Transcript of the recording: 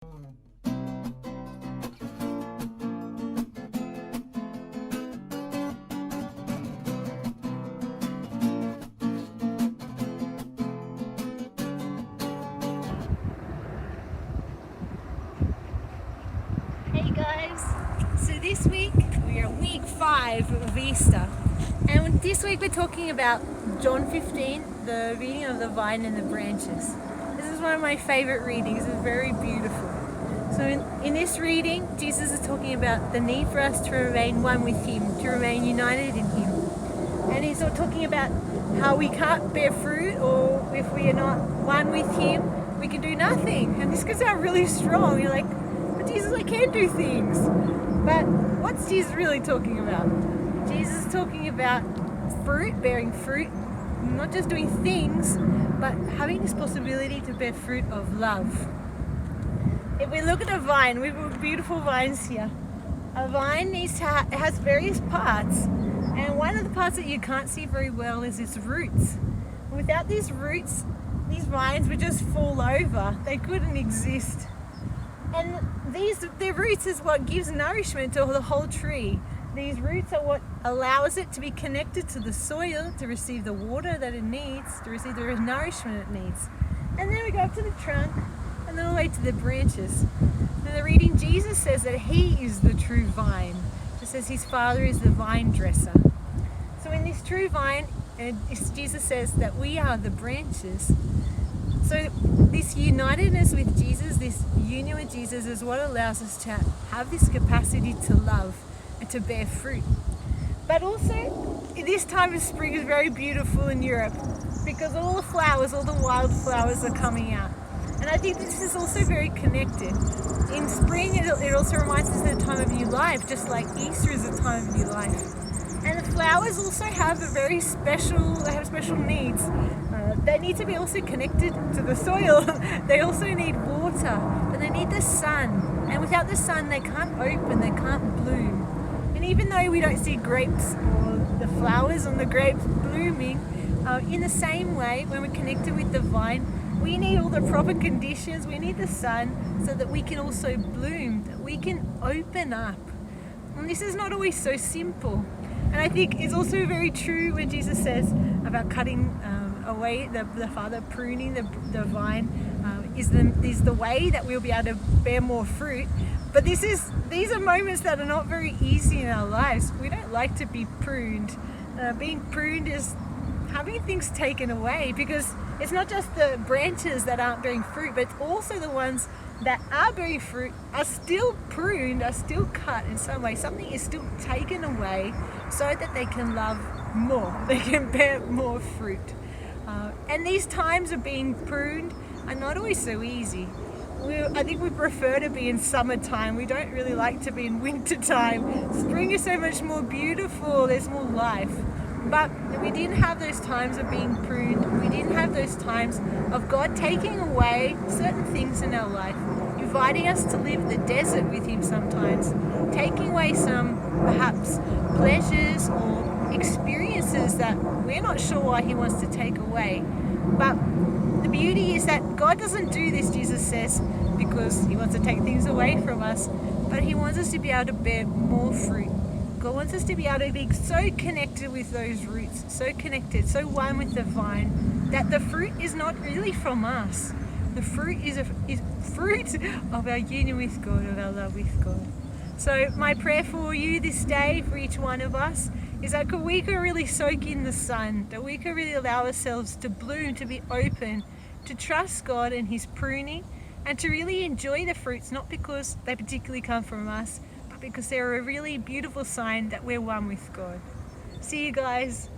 Hey guys, so this week we are week 5 of Easter, and this week we're talking about John 15, the reading of the vine and the branches. This is one of my favorite readings. It's very beautiful. So in this reading, Jesus is talking about the need for us to remain one with Him, to remain united in Him. And He's talking about how we can't bear fruit, or if we are not one with Him, we can do nothing. And this can sound really strong. You're like, but Jesus, I can't do things. But what's Jesus really talking about? Jesus is talking about fruit, bearing fruit, not just doing things, but having this possibility to bear fruit of love. If we look at a vine, we've got beautiful vines here. A vine has various parts, and one of the parts that you can't see very well is its roots. Without these roots, these vines would just fall over. They couldn't exist. And their roots is what gives nourishment to the whole tree. These roots are what allows it to be connected to the soil, to receive the water that it needs, to receive the nourishment it needs. And then we go up to the trunk, and then all the way to the branches. In the reading, Jesus says that He is the true vine, just as His Father is the vine dresser. So in this true vine, Jesus says that we are the branches. So this unitedness with Jesus, this union with Jesus, is what allows us to have this capacity to love and to bear fruit. But also, this time of spring is very beautiful in Europe because all the flowers, all the wildflowers are coming out. And I think this is also very connected. In spring, it also reminds us of the time of new life, just like Easter is a time of new life. And the flowers also have special needs. They need to be also connected to the soil. They also need water, but they need the sun. And without the sun, they can't open, they can't bloom. And even though we don't see grapes or the flowers on the grapes blooming, in the same way, when we're connected with the vine, we need all the proper conditions. We need the sun so that we can also bloom, that we can open up. And this is not always so simple. And I think it's also very true when Jesus says about cutting away, the Father pruning the vine is the way that we'll be able to bear more fruit. But these are moments that are not very easy in our lives. We don't like to be pruned. Being pruned is having things taken away, because it's not just the branches that aren't bearing fruit, but it's also the ones that are bearing fruit are still pruned, are still cut in some way. Something is still taken away so that they can love more, they can bear more fruit. And these times of being pruned are not always so easy. I think we prefer to be in summertime. We don't really like to be in wintertime. Spring is so much more beautiful, there's more life. But we didn't have those times of being pruned. We didn't have those times of God taking away certain things in our life, inviting us to live the desert with Him sometimes, taking away some perhaps pleasures or experiences that we're not sure why He wants to take away. But the beauty is that God doesn't do this, Jesus says, because He wants to take things away from us, but He wants us to be able to bear more fruit. God wants us to be able to be so connected with those roots, so connected, so one with the vine, that the fruit is not really from us. The fruit is fruit of our union with God, of our love with God. So my prayer for you this day, for each one of us, is that we could really soak in the sun, that we could really allow ourselves to bloom, to be open, to trust God and His pruning, and to really enjoy the fruits, not because they particularly come from us, but because they're a really beautiful sign that we're one with God. See you guys.